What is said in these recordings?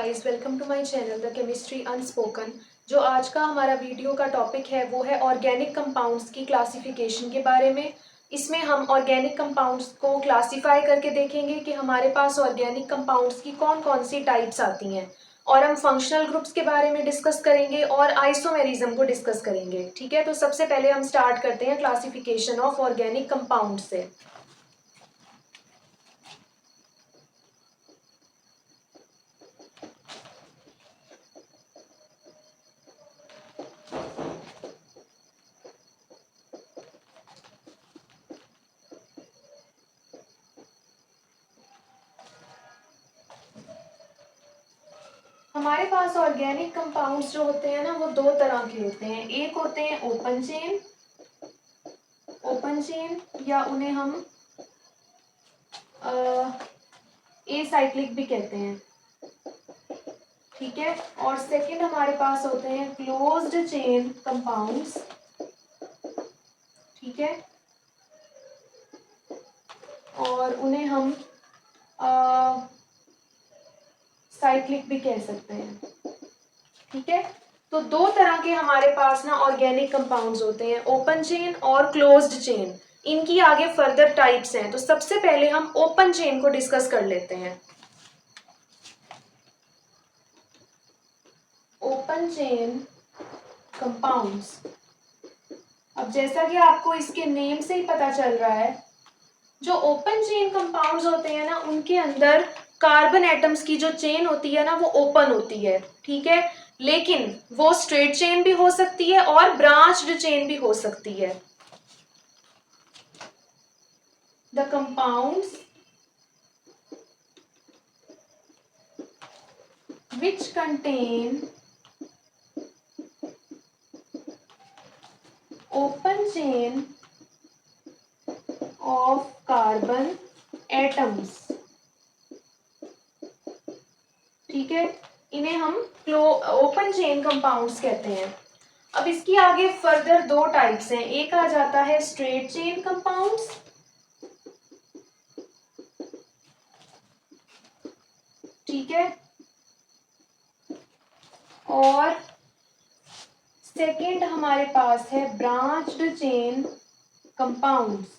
Guys, welcome to my channel the chemistry unspoken. जो आज का हमारा वीडियो का टॉपिक है वो है ऑर्गेनिक कंपाउंड्स की क्लासिफिकेशन के बारे में। इसमें हम ऑर्गेनिक कंपाउंड्स को क्लासिफाई करके देखेंगे कि हमारे पास ऑर्गेनिक कंपाउंड्स की कौन कौन सी टाइप्स आती हैं, और हम फंक्शनल ग्रुप्स के बारे में डिस्कस करेंगे और आइसोमेरिज्म को डिस्कस करेंगे। ठीक है, तो सबसे पहले हम स्टार्ट करते हैं क्लासिफिकेशन ऑफ ऑर्गेनिक कंपाउंड से। हमारे पास ऑर्गेनिक कंपाउंड्स जो होते हैं ना, वो दो तरह के होते हैं। एक होते हैं ओपन चेन या उन्हें हम एसाइक्लिक भी कहते हैं। ठीक है, और सेकंड हमारे पास होते हैं क्लोज्ड चेन कंपाउंड्स। ठीक है, और उन्हें हम साइक्लिक भी कह सकते हैं। ठीक है, तो दो तरह के हमारे पास ना ऑर्गेनिक कंपाउंड्स होते हैं, ओपन चेन और क्लोज्ड चेन। इनकी आगे फर्दर टाइप्स हैं, तो सबसे पहले हम ओपन चेन को डिस्कस कर लेते हैं। ओपन चेन कंपाउंड्स, अब जैसा कि आपको इसके नेम से ही पता चल रहा है, जो ओपन चेन कंपाउंड्स होते हैं ना, उनके अंदर कार्बन एटम्स की जो चेन होती है ना, वो ओपन होती है। ठीक है, लेकिन वो स्ट्रेट चेन भी हो सकती है और ब्रांच्ड चेन भी हो सकती है। The compounds which contain open chain of carbon atoms, ठीक है, इन्हें हम ओपन चेन कंपाउंड्स कहते हैं। अब इसकी आगे फर्दर दो टाइप्स हैं। एक आ जाता है स्ट्रेट चेन कंपाउंड्स, ठीक है, और सेकंड हमारे पास है ब्रांच्ड चेन कंपाउंड्स।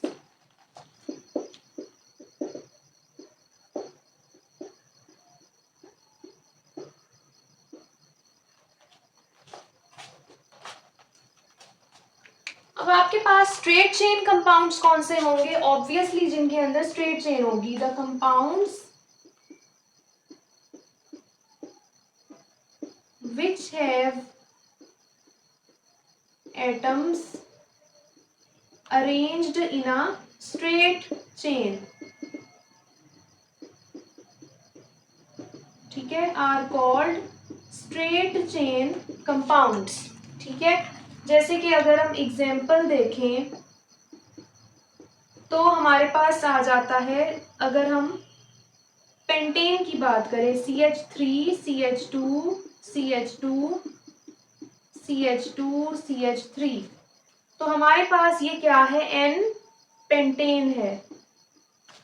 अब आपके पास स्ट्रेट चेन कंपाउंड्स कौन से होंगे? ऑब्वियसली जिनके अंदर स्ट्रेट चेन होगी। The compounds which have atoms arranged in a straight chain, ठीक है, are called straight chain compounds। ठीक है, जैसे कि अगर हम एग्जाम्पल देखें तो हमारे पास आ जाता है, अगर हम पेंटेन की बात करें, CH3 CH2 CH2 CH2 CH3, तो हमारे पास ये क्या है? N पेंटेन है,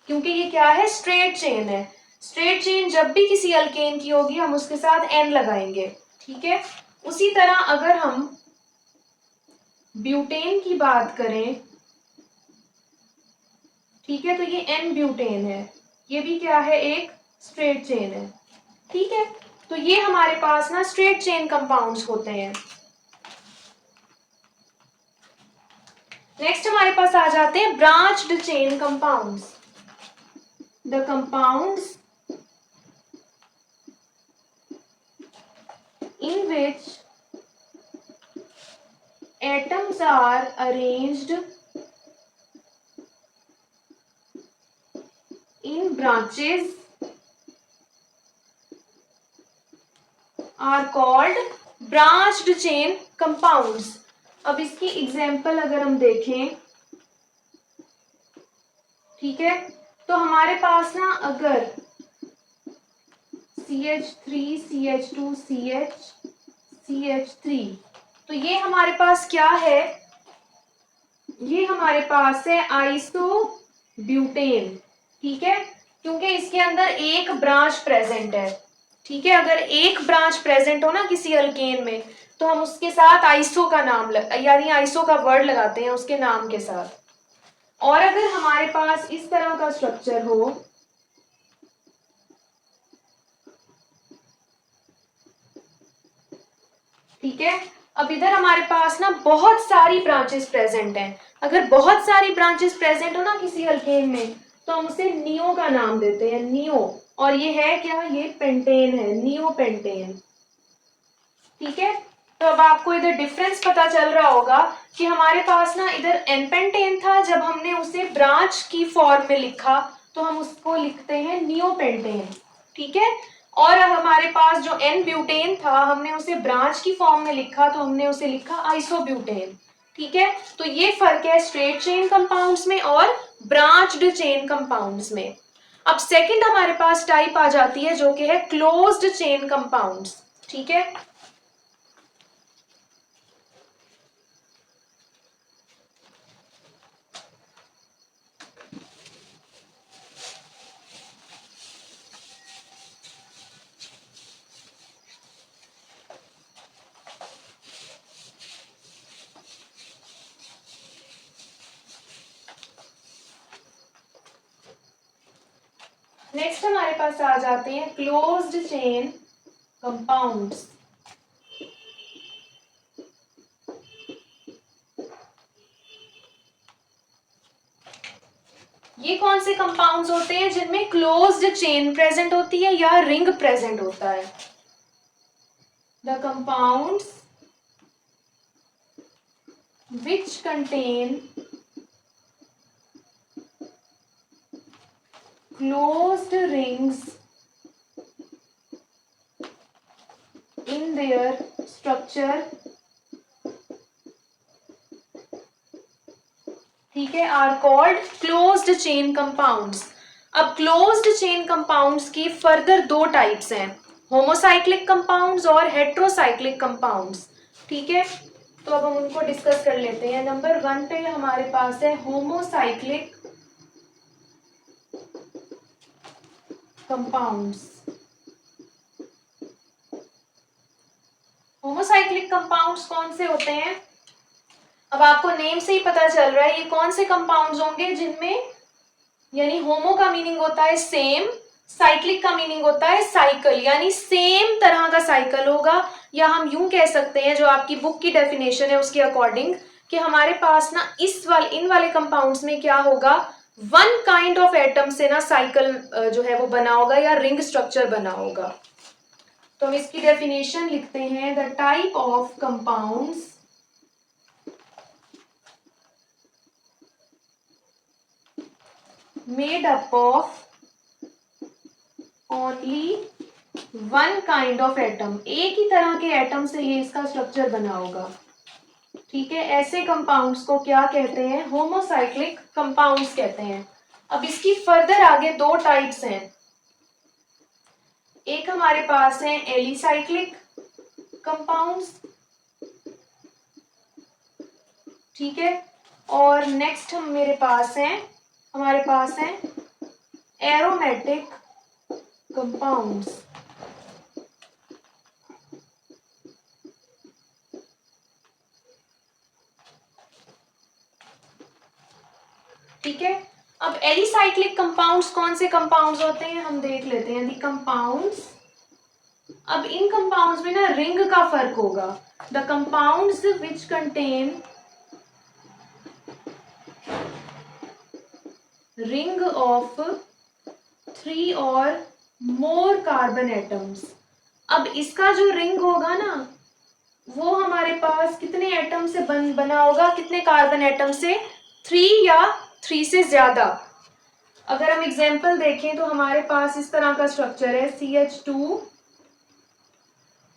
क्योंकि ये क्या है? स्ट्रेट चेन है। स्ट्रेट चेन जब भी किसी अल्केन की होगी हम उसके साथ N लगाएंगे। ठीक है, उसी तरह अगर हम ब्यूटेन की बात करें, ठीक है, तो ये N ब्यूटेन है, ये भी क्या है? एक स्ट्रेट चेन है। ठीक है, तो ये हमारे पास ना स्ट्रेट चेन कंपाउंड्स होते हैं। नेक्स्ट हमारे पास आ जाते हैं branched chain compounds. The compounds in which atoms are arranged in branches are called branched chain compounds। अब इसकी एग्जाम्पल अगर हम देखें, ठीक है, तो हमारे पास ना अगर CH3 CH2 CH CH3, तो ये हमारे पास क्या है? ये हमारे पास है आइसोब्यूटेन। ठीक है, क्योंकि इसके अंदर एक ब्रांच प्रेजेंट है। ठीक है, अगर एक ब्रांच प्रेजेंट हो ना किसी अल्केन में, तो हम उसके साथ आइसो का नाम यानी आइसो का वर्ड लगाते हैं उसके नाम के साथ। और अगर हमारे पास इस तरह का स्ट्रक्चर हो, ठीक है, अब इधर हमारे पास ना बहुत सारी ब्रांचेस प्रेजेंट हैं। अगर बहुत सारी ब्रांचेस प्रेजेंट हो ना किसी अल्केन में, तो हम उसे नियो का नाम देते हैं, नियो। और ये है क्या, ये पेंटेन है, नियो पेंटेन। ठीक है, तो अब आपको इधर डिफरेंस पता चल रहा होगा कि हमारे पास ना इधर एन पेंटेन था, जब हमने उसे ब्रांच की फॉर्म में लिखा तो हम उसको लिखते हैं नियो पेंटेन। ठीक है, और हमारे पास जो एन ब्यूटेन था, हमने उसे ब्रांच की फॉर्म में लिखा तो हमने उसे लिखा आइसोब्यूटेन। ठीक है, तो ये फर्क है स्ट्रेट चेन कंपाउंड्स में और ब्रांच्ड चेन कंपाउंड्स में। अब सेकंड हमारे पास टाइप आ जाती है जो कि है क्लोज्ड चेन कंपाउंड्स। ठीक है, नेक्स्ट हमारे पास आ जाते हैं क्लोज्ड चेन कंपाउंड्स। ये कौन से कंपाउंड्स होते हैं जिनमें क्लोज्ड चेन प्रेजेंट होती है या रिंग प्रेजेंट होता है? The compounds which contain closed rings in their structure, ठीक है, are called closed chain compounds. अब क्लोज्ड चेन कंपाउंड्स की फर्दर दो टाइप्स हैं, होमोसाइक्लिक कंपाउंड्स और हेट्रोसाइक्लिक कंपाउंड्स। ठीक है, तो अब हम उनको डिस्कस कर लेते हैं। नंबर 1 पे हमारे पास है होमोसाइक्लिक कंपाउंड्स। होमोसाइक्लिक कंपाउंड्स कौन से होते हैं? अब आपको नेम से ही पता चल रहा है ये कौन से कंपाउंड्स होंगे जिनमें, यानी होमो का मीनिंग होता है सेम, साइक्लिक का मीनिंग होता है साइकिल, यानी सेम तरह का साइकिल होगा। या हम यूं कह सकते हैं, जो आपकी बुक की डेफिनेशन है उसके अकॉर्डिंग, कि हमारे पास ना इन वाले कंपाउंड्स में क्या होगा, वन काइंड ऑफ एटम से ना साइकिल जो है वो बना होगा या रिंग स्ट्रक्चर बना होगा। तो हम इसकी डेफिनेशन लिखते हैं, the type of compounds made up of only one kind of atom, एक ही तरह के एटम से ये इसका स्ट्रक्चर बना होगा। ठीक है, ऐसे कंपाउंड्स को क्या कहते हैं, होमोसाइक्लिक कंपाउंड्स कहते हैं। अब इसकी फर्दर आगे दो टाइप्स हैं, एक हमारे पास है एलिसाइक्लिक कंपाउंड्स। ठीक है, और नेक्स्ट हमारे पास है एरोमेटिक कंपाउंड्स। ठीक है, अब एलिसाइक्लिक कंपाउंड्स कौन से कंपाउंड्स होते हैं हम देख लेते हैं। दी कंपाउंड्स, अब इन कंपाउंड्स में ना रिंग का फर्क होगा। The compounds which contain ring of 3 और मोर कार्बन एटम्स। अब इसका जो रिंग होगा ना, वो हमारे पास कितने एटम से बना होगा, कितने कार्बन एटम से, 3 या 3 से ज्यादा। अगर हम एग्जाम्पल देखें तो हमारे पास इस तरह का स्ट्रक्चर है, CH2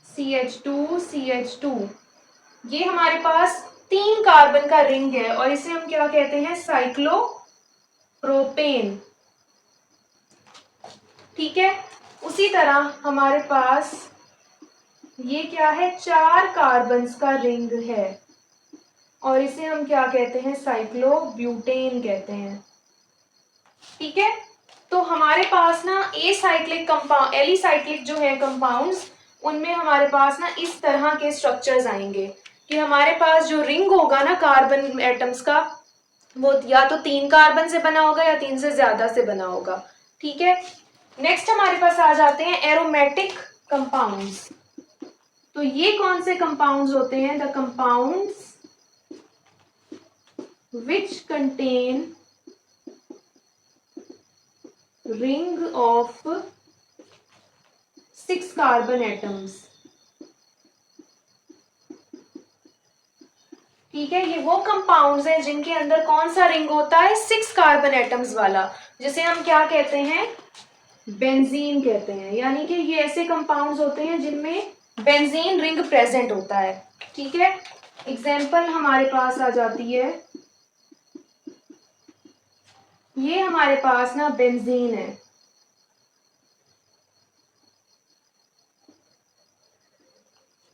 CH2 CH2। ये हमारे पास 3 कार्बन का रिंग है और इसे हम क्या कहते हैं, साइक्लोप्रोपेन। ठीक है, उसी तरह हमारे पास ये क्या है, 4 कार्बन्स का रिंग है और इसे हम क्या कहते हैं, साइक्लोब्यूटेन कहते हैं। ठीक है, तो हमारे पास ना ए साइक्लिक कंपाउंड, एलिसाइक्लिक जो है कंपाउंड्स, उनमें हमारे पास ना इस तरह के स्ट्रक्चर्स आएंगे कि हमारे पास जो रिंग होगा ना कार्बन एटम्स का, वो या तो 3 कार्बन से बना होगा या 3 से ज्यादा से बना होगा। ठीक है, नेक्स्ट हमारे पास आ जाते हैं एरोमेटिक कंपाउंड्स। तो ये कौन से कंपाउंड्स होते हैं? The compounds which contain ring of 6 carbon atoms. ठीक है, ये वो कंपाउंड्स हैं जिनके अंदर कौन सा रिंग होता है? 6 कार्बन एटम्स वाला, जिसे हम क्या कहते हैं? बेंजीन कहते हैं। यानी कि ये ऐसे कंपाउंड्स होते हैं जिनमें बेंजीन रिंग प्रेजेंट होता है। ठीक है, एग्जाम्पल हमारे पास आ जाती है, ये हमारे पास ना बेंजीन है।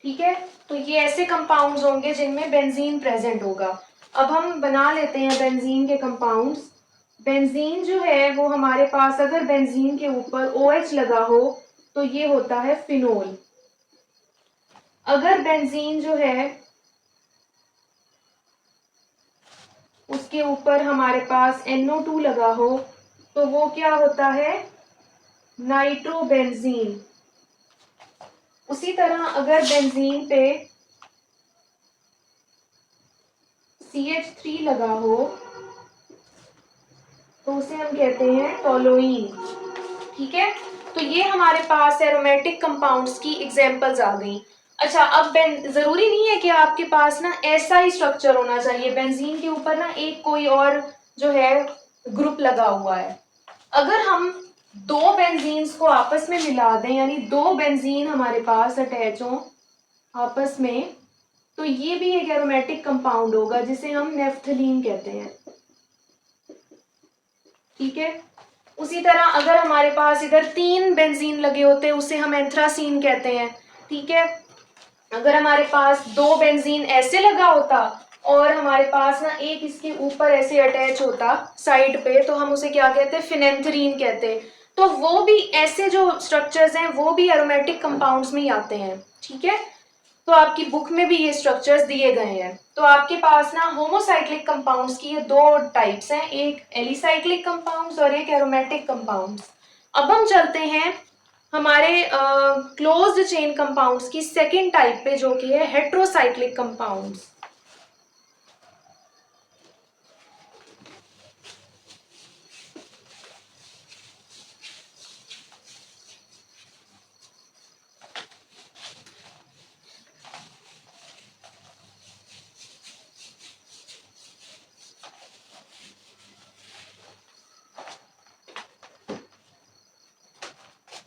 ठीक है, तो ये ऐसे कंपाउंड्स होंगे जिनमें बेंजीन प्रेजेंट होगा। अब हम बना लेते हैं बेंजीन के कंपाउंड्स। बेंजीन जो है वो हमारे पास, अगर बेंजीन के ऊपर OH लगा हो तो ये होता है फिनोल। अगर बेंजीन जो है उसके ऊपर हमारे पास NO2 लगा हो तो वो क्या होता है? नाइट्रोबेंजीन। उसी तरह अगर बेंजीन पे CH3 लगा हो तो उसे हम कहते हैं टोलुइन। ठीक है, तो ये हमारे पास एरोमेटिक कंपाउंड्स की एग्जांपल्स आ गई। अच्छा, अब जरूरी नहीं है कि आपके पास ना ऐसा ही स्ट्रक्चर होना चाहिए, बेंजीन के ऊपर ना एक कोई और जो है ग्रुप लगा हुआ है। अगर हम 2 बेंजीन्स को आपस में मिला दें, यानी 2 बेंजीन हमारे पास अटैच हो आपस में, तो ये भी एक एरोमेटिक कंपाउंड होगा जिसे हम नेफ्थलीन कहते हैं। ठीक है, उसी तरह अगर हमारे पास इधर 3 बेंजीन लगे होते उसे हम एंथ्रासीन कहते हैं। ठीक है, अगर हमारे पास 2 बेंजीन ऐसे लगा होता और हमारे पास ना एक इसके ऊपर ऐसे अटैच होता साइड पे, तो हम उसे क्या कहते हैं? फिनेंथरीन कहते हैं। तो वो भी ऐसे जो स्ट्रक्चर्स हैं वो भी एरोमेटिक कंपाउंड्स में ही आते हैं। ठीक है, तो आपकी बुक में भी ये स्ट्रक्चर्स दिए गए हैं। तो आपके पास ना होमोसाइक्लिक कंपाउंड्स की ये 2 टाइप्स हैं, एक एलिसाइक्लिक कंपाउंड्स और एक एरोमेटिक कंपाउंड्स। अब हम चलते हैं हमारे क्लोज्ड चेन कंपाउंड्स की सेकेंड टाइप पे, जो कि है हेट्रोसाइक्लिक कंपाउंड्स।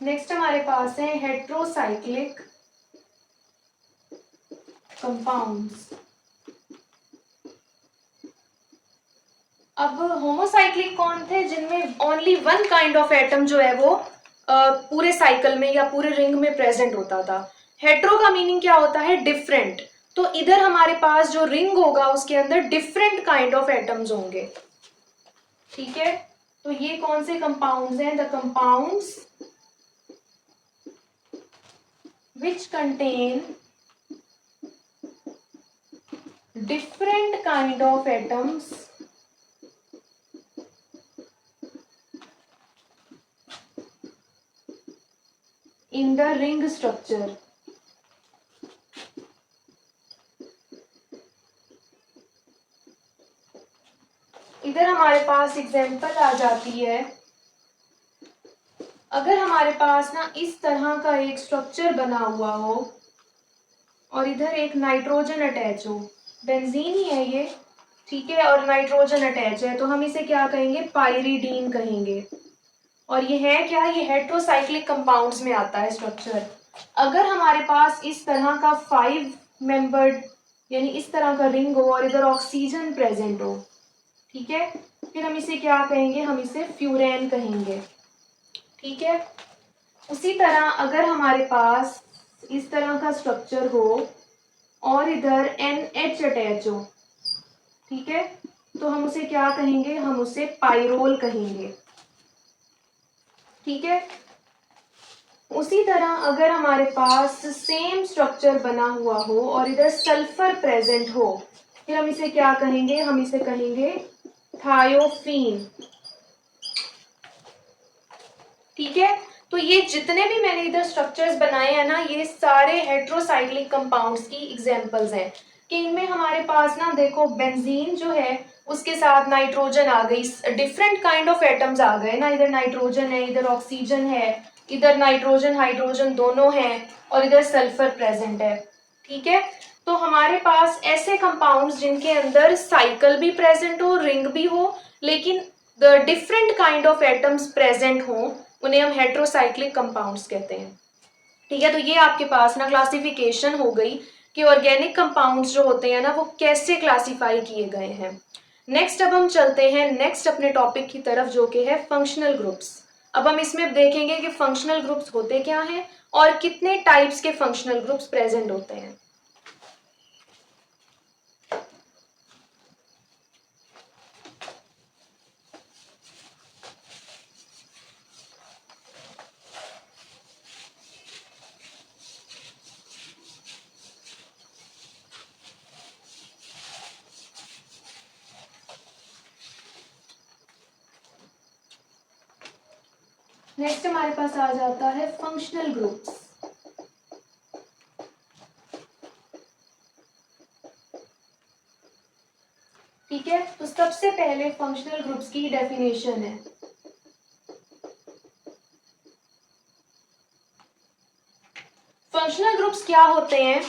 नेक्स्ट हमारे पास है हेट्रोसाइक्लिक कंपाउंड्स। अब होमोसाइक्लिक कौन थे? जिनमें ओनली 1 काइंड ऑफ एटम जो है वो पूरे साइकिल में या पूरे रिंग में प्रेजेंट होता था। हेट्रो का मीनिंग क्या होता है? डिफरेंट। तो इधर हमारे पास जो रिंग होगा उसके अंदर डिफरेंट काइंड ऑफ एटम्स होंगे। ठीक है, तो ये कौन से कंपाउंड्स हैं? The compounds which contain different kind of atoms in the ring structure। इधर हमारे पास एग्जांपल आ जाती है, अगर हमारे पास ना इस तरह का एक स्ट्रक्चर बना हुआ हो और इधर एक नाइट्रोजन अटैच हो, बेंजीन ही है ये। ठीक है, और नाइट्रोजन अटैच है, तो हम इसे क्या कहेंगे? पाइरीडीन कहेंगे। और ये है क्या? ये हेट्रोसाइक्लिक कंपाउंड्स में आता है स्ट्रक्चर। अगर हमारे पास इस तरह का 5 मेंबर्ड यानी इस तरह का रिंग हो और इधर ऑक्सीजन प्रेजेंट हो, ठीक है, फिर हम इसे क्या कहेंगे? हम इसे फ्यूरेन कहेंगे। ठीक है, उसी तरह अगर हमारे पास इस तरह का स्ट्रक्चर हो और इधर NH अटैच हो, ठीक है, तो हम उसे क्या कहेंगे? हम उसे पाइरोल कहेंगे। ठीक है। उसी तरह अगर हमारे पास सेम स्ट्रक्चर बना हुआ हो और इधर सल्फर प्रेजेंट हो, फिर हम इसे क्या कहेंगे, हम इसे कहेंगे थायोफीन। ठीक है। तो ये जितने भी मैंने इधर स्ट्रक्चर्स बनाए हैं ना, ये सारे हेट्रोसाइक्लिक कंपाउंड्स की एग्जांपल्स हैं कि इनमें हमारे पास ना देखो बेंजीन जो है उसके साथ नाइट्रोजन आ गई, डिफरेंट काइंड ऑफ एटम्स आ गए ना, इधर नाइट्रोजन है, इधर ऑक्सीजन है, इधर नाइट्रोजन हाइड्रोजन दोनों हैं और इधर सल्फर प्रेजेंट है। ठीक है। तो हमारे पास ऐसे कंपाउंड्स जिनके अंदर साइकिल भी प्रेजेंट हो, रिंग भी हो, लेकिन the different kind of atoms present हो, उन्हें हम हेट्रोसाइक्लिक कंपाउंड्स कहते हैं। ठीक है। तो ये आपके पास ना क्लासिफिकेशन हो गई कि ऑर्गेनिक कंपाउंड्स जो होते हैं ना वो कैसे क्लासिफाई किए गए हैं। नेक्स्ट अब हम चलते हैं नेक्स्ट अपने टॉपिक की तरफ, जो कि है फंक्शनल ग्रुप्स। अब हम इसमें देखेंगे कि फंक्शनल ग्रुप्स होते क्या हैं और कितने टाइप्स के फंक्शनल ग्रुप्स प्रेजेंट होते हैं। नेक्स्ट हमारे पास आ जाता है फंक्शनल ग्रुप्स। ठीक है। तो सबसे पहले फंक्शनल ग्रुप्स की डेफिनेशन है। फंक्शनल ग्रुप्स क्या होते हैं?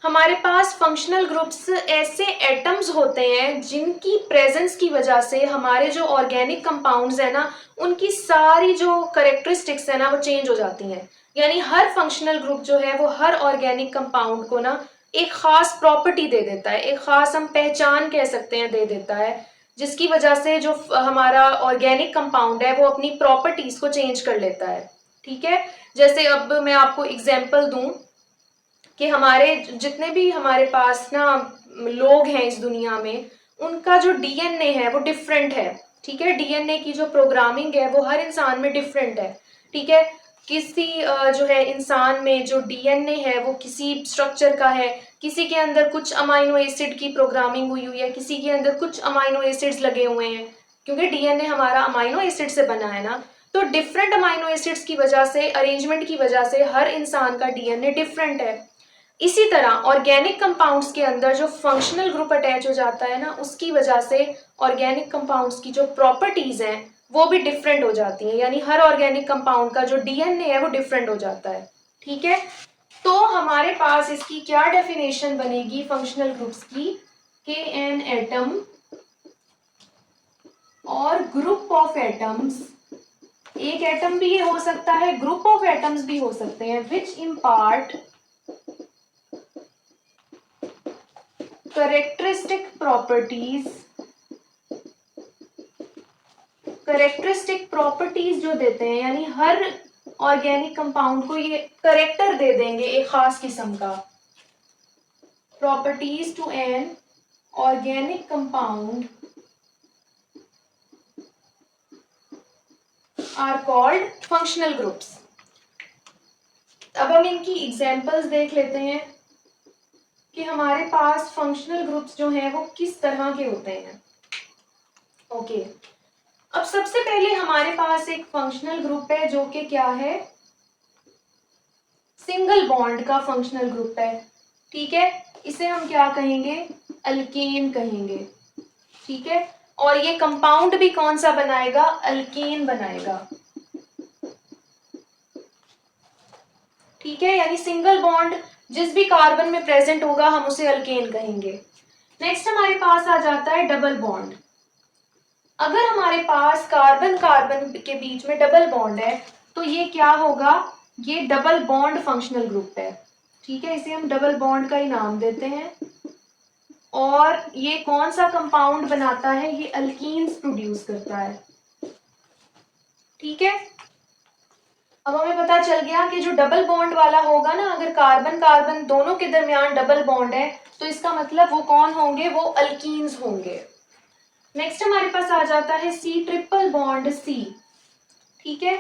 हमारे पास फंक्शनल ग्रुप्स ऐसे एटम्स होते हैं जिनकी प्रेजेंस की वजह से हमारे जो ऑर्गेनिक कंपाउंड्स है ना, उनकी सारी जो करेक्टरिस्टिक्स है ना वो चेंज हो जाती हैं। यानी हर फंक्शनल ग्रुप जो है वो हर ऑर्गेनिक कंपाउंड को ना एक खास प्रॉपर्टी दे देता है, एक खास हम पहचान कह सकते हैं दे देता है, जिसकी वजह से जो हमारा ऑर्गेनिक कंपाउंड है वो अपनी प्रॉपर्टीज को चेंज कर लेता है। ठीक है। जैसे अब मैं आपको एग्जाम्पल दूं कि हमारे जितने भी हमारे पास ना लोग हैं इस दुनिया में, उनका जो डीएनए है वो डिफरेंट है। ठीक है। डीएनए की जो प्रोग्रामिंग है वो हर इंसान में डिफरेंट है। ठीक है। किसी जो है इंसान में जो डीएनए है वो किसी स्ट्रक्चर का है, किसी के अंदर कुछ अमाइनो एसिड की प्रोग्रामिंग हुई हुई है, किसी के अंदर कुछ अमाइनो एसिड्स लगे हुए हैं, क्योंकि डीएनए हमारा अमाइनो एसिड से बना है ना। तो डिफरेंट अमाइनो एसिड्स की वजह से, अरेंजमेंट की वजह से हर इंसान का डीएनए डिफरेंट है। इसी तरह ऑर्गेनिक कंपाउंड्स के अंदर जो फंक्शनल ग्रुप अटैच हो जाता है ना, उसकी वजह से ऑर्गेनिक कंपाउंड्स की जो प्रॉपर्टीज हैं वो भी डिफरेंट हो जाती हैं। यानी हर ऑर्गेनिक कंपाउंड का जो डीएनए है वो डिफरेंट हो जाता है। ठीक है। तो हमारे पास इसकी क्या डेफिनेशन बनेगी फंक्शनल ग्रुप्स की, कि एन एटम और ग्रुप ऑफ एटम्स, एक एटम भी ये हो सकता है, ग्रुप ऑफ एटम्स भी हो सकते हैं, विच इम्पार्ट करेक्टरिस्टिक प्रॉपर्टीज जो देते हैं, यानी हर ऑर्गेनिक कंपाउंड को ये करेक्टर दे देंगे एक खास किस्म का। Properties to an organic compound are called functional groups. अब हम इनकी एग्जांपल्स देख लेते हैं कि हमारे पास फंक्शनल ग्रुप्स जो हैं वो किस तरह के होते हैं। ओके। अब सबसे पहले हमारे पास एक फंक्शनल ग्रुप है जो कि क्या है, सिंगल बॉन्ड का फंक्शनल ग्रुप है। ठीक है। इसे हम क्या कहेंगे, अल्केन कहेंगे। ठीक है। और ये कंपाउंड भी कौन सा बनाएगा, अल्केन बनाएगा। ठीक है। यानी सिंगल बॉन्ड जिस भी कार्बन में प्रेजेंट होगा हम उसे अल्केन कहेंगे। नेक्स्ट हमारे पास आ जाता है डबल बॉन्ड। अगर हमारे पास कार्बन कार्बन के बीच में डबल बॉन्ड है तो ये क्या होगा, ये डबल बॉन्ड फंक्शनल ग्रुप है। ठीक है। इसे हम डबल बॉन्ड का ही नाम देते हैं। और ये कौन सा कंपाउंड बनाता है, ये अल्कीन्स प्रोड्यूस करता है। ठीक है। अब हमें पता चल गया कि जो डबल बॉन्ड वाला होगा ना, अगर कार्बन कार्बन दोनों के दरमियान डबल बॉन्ड है तो इसका मतलब वो कौन होंगे, वो अल्कीन्स होंगे। नेक्स्ट हमारे पास आ जाता है सी ट्रिपल बॉन्ड सी। ठीक है।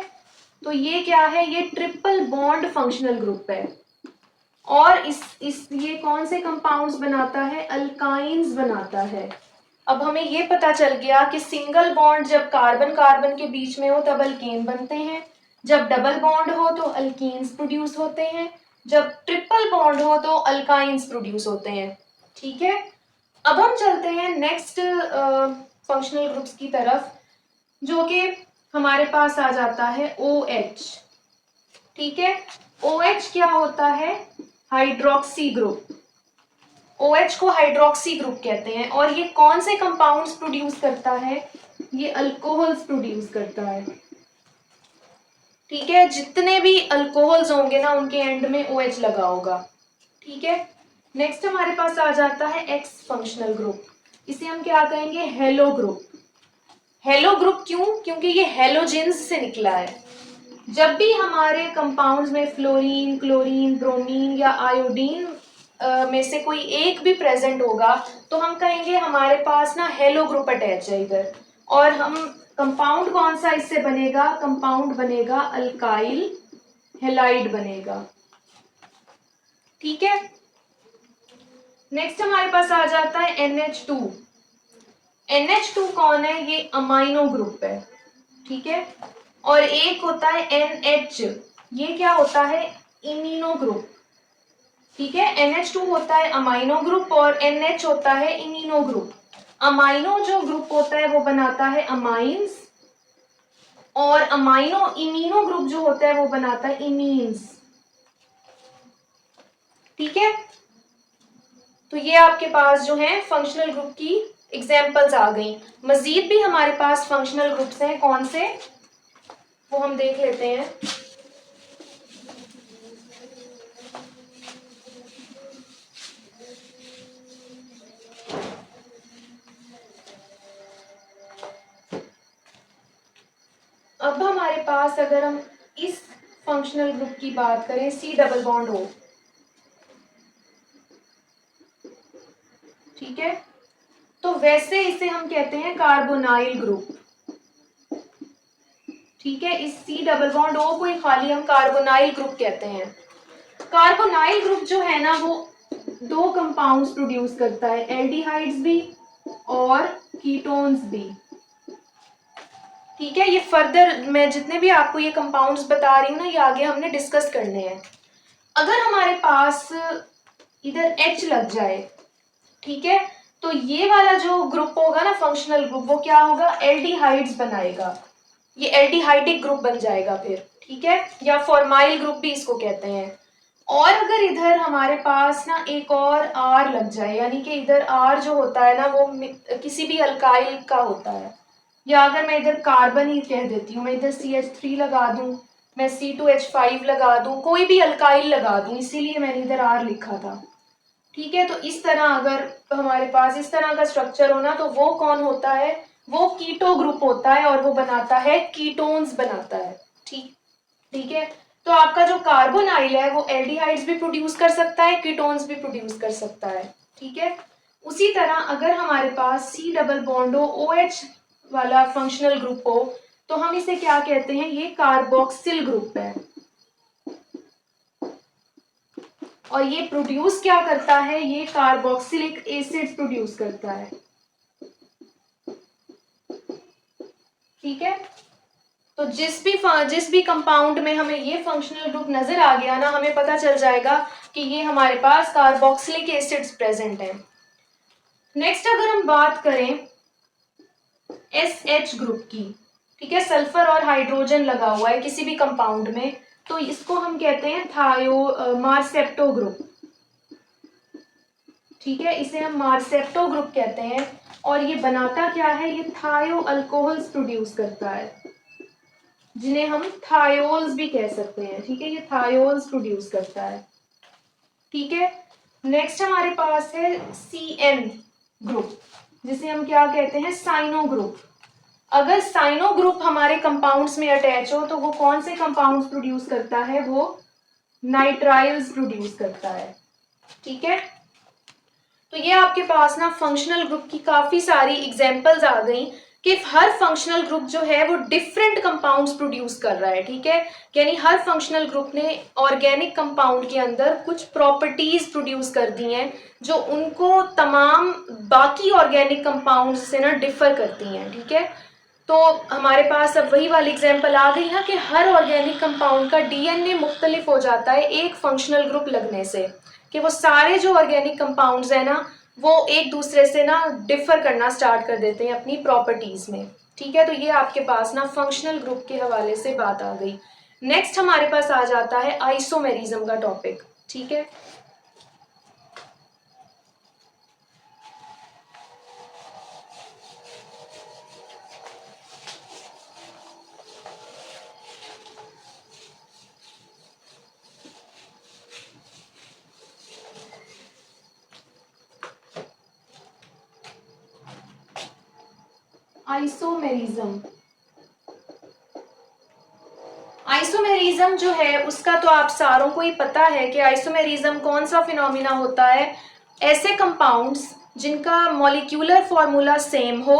तो ये क्या है, ये ट्रिपल बॉन्ड फंक्शनल ग्रुप है। और इस ये कौन से कंपाउंड्स बनाता है, अल्काइंस बनाता है। अब हमें ये पता चल गया कि सिंगल बॉन्ड जब कार्बन कार्बन के बीच में हो तब अल्केन बनते हैं, जब डबल बॉन्ड हो तो अल्कीन्स प्रोड्यूस होते हैं, जब ट्रिपल बॉन्ड हो तो अल्काइंस प्रोड्यूस होते हैं। ठीक है, अब हम चलते हैं नेक्स्ट फंक्शनल ग्रुप्स की तरफ, जो कि हमारे पास आ जाता है OH। ठीक है, OH क्या होता है, हाइड्रोक्सी ग्रुप। OH को हाइड्रोक्सी ग्रुप कहते हैं। और ये कौन से कंपाउंड्स प्रोड्यूस करता है, ये अल्कोहल्स प्रोड्यूस करता है। ठीक है, जितने भी अल्कोहल्स होंगे ना उनके एंड में OH लगा होगा। ठीक है, नेक्स्ट हमारे पास आ जाता है X फंक्शनल ग्रुप। इसे हम क्या कहेंगे, हेलो ग्रुप। हेलो ग्रुप क्यों, क्योंकि ये हेलोजेंस से निकला है। जब भी हमारे कंपाउंड्स में फ्लोरीन, क्लोरीन, ब्रोमीन या आयोडीन में से कोई एक भी प्रेजेंट होगा तो हम कहेंगे हमारे पास ना हेलो ग्रुप अटैच है इधर। और हम कंपाउंड कौन सा इससे बनेगा, कंपाउंड बनेगा अल्काइल हेलाइड बनेगा। ठीक है, नेक्स्ट हमारे पास आ जाता है NH2। NH2 कौन है, ये अमाइनो ग्रुप है। ठीक है, और एक होता है NH, ये क्या होता है, इमिनो ग्रुप। ठीक है, NH2 होता है अमाइनो ग्रुप और NH होता है इमिनो ग्रुप। अमाइनो जो ग्रुप होता है वो बनाता है अमाइंस, और अमाइनो इमिनो ग्रुप जो होता है वो बनाता है इमीन्स। ठीक है, तो ये आपके पास जो है फंक्शनल ग्रुप की एग्जांपल्स आ गई। मजीद भी हमारे पास फंक्शनल ग्रुप्स हैं, कौन से वो हम देख लेते हैं। अब हमारे पास अगर हम इस फंक्शनल ग्रुप की बात करें, C डबल बॉन्ड O। ठीक है, तो वैसे इसे हम कहते हैं कार्बोनाइल ग्रुप। ठीक है, इस C डबल बॉन्ड O को ही खाली हम कार्बोनाइल ग्रुप कहते हैं। कार्बोनाइल ग्रुप जो है ना वो दो कंपाउंड्स प्रोड्यूस करता है, एल्डिहाइड्स भी और कीटोन्स भी। ठीक है, ये फर्दर मैं जितने भी आपको ये कंपाउंड्स बता रही हूँ ना ये आगे हमने डिस्कस करने हैं। अगर हमारे पास इधर H लग जाए, ठीक है, तो ये वाला जो ग्रुप होगा ना फंक्शनल ग्रुप, वो क्या होगा, एल्डिहाइड्स बनाएगा। ये एल्डिहाइडिक ग्रुप बन जाएगा फिर। ठीक है, या फॉर्माइल ग्रुप भी इसको कहते हैं। और अगर इधर हमारे पास ना एक और R लग जाए, यानी कि इधर R जो होता है ना वो किसी भी अल्काइल का होता है, या अगर मैं इधर कार्बन ही कह देती हूँ, मैं इधर CH3 लगा दूं, मैं C2H5 लगा दूं, कोई भी अल्काइल लगा दूं, इसीलिए मैंने इधर R लिखा था। ठीक है, तो इस तरह अगर हमारे पास इस तरह का स्ट्रक्चर हो ना तो वो कौन होता है, वो कीटो ग्रुप होता है और वो बनाता है कीटोन्स बनाता है। ठीक है, तो आपका जो कार्बोनाइल है वो एल्डिहाइड्स भी प्रोड्यूस कर सकता है, कीटोन्स भी प्रोड्यूस कर सकता है। ठीक है, उसी तरह अगर हमारे पास C डबल बॉन्ड हो, OH वाला फंक्शनल ग्रुप हो, तो हम इसे क्या कहते हैं, ये कार्बोक्सिल ग्रुप है। और ये प्रोड्यूस क्या करता है, ये कार्बोक्सिलिक एसिड प्रोड्यूस करता है। ठीक है, तो जिस भी कंपाउंड में हमें ये फंक्शनल ग्रुप नजर आ गया ना, हमें पता चल जाएगा कि ये हमारे पास कार्बोक्सिलिक एसिड्स प्रेजेंट हैं। नेक्स्ट अगर हम बात करें SH ग्रुप की, ठीक है, सल्फर और हाइड्रोजन लगा हुआ है किसी भी कंपाउंड में, तो इसको हम कहते हैं मार्सेप्टो ग्रुप। ठीक है, इसे हम मार्सेप्टो ग्रुप कहते हैं। और ये बनाता क्या है, ये थायो अल्कोहल्स प्रोड्यूस करता है, जिन्हें हम थायोल्स भी कह सकते हैं। ठीक है, ये थायोल्स प्रोड्यूस करता है। ठीक है, नेक्स्ट हमारे पास है CN ग्रुप, जिसे हम क्या कहते हैं, साइनो ग्रुप। अगर साइनो ग्रुप हमारे कंपाउंड्स में अटैच हो तो वो कौन से कंपाउंड्स प्रोड्यूस करता है, वो नाइट्राइल्स प्रोड्यूस करता है। ठीक है, तो ये आपके पास ना फंक्शनल ग्रुप की काफी सारी एग्जांपल्स आ गई कि हर फंक्शनल ग्रुप जो है वो डिफरेंट कंपाउंड्स प्रोड्यूस कर रहा है, ठीक है। यानी हर फंक्शनल ग्रुप ने ऑर्गेनिक कंपाउंड के अंदर कुछ प्रॉपर्टीज प्रोड्यूस कर दी हैं जो उनको तमाम बाकी ऑर्गेनिक कंपाउंड से ना डिफर करती हैं, ठीक है। तो हमारे पास अब वही वाली एग्जांपल आ गई ना कि हर ऑर्गेनिक कंपाउंड का डीएनए मुख्तलिफ हो जाता है एक फंक्शनल ग्रुप लगने से, कि वो सारे जो ऑर्गेनिक कंपाउंड्स हैं ना वो एक दूसरे से ना डिफर करना स्टार्ट कर देते हैं अपनी प्रॉपर्टीज में, ठीक है। तो ये आपके पास ना फंक्शनल ग्रुप के हवाले से बात आ गई। नेक्स्ट हमारे पास आ जाता है आइसोमेरिज्म का टॉपिक, ठीक है। आइसोमेरिज्म, आइसोमेरिज्म जो है उसका तो आप सारों को ही पता है कि आइसोमेरिज्म कौन सा फिनोमिना होता है। ऐसे कंपाउंड्स जिनका मॉलिक्यूलर फॉर्मूला सेम हो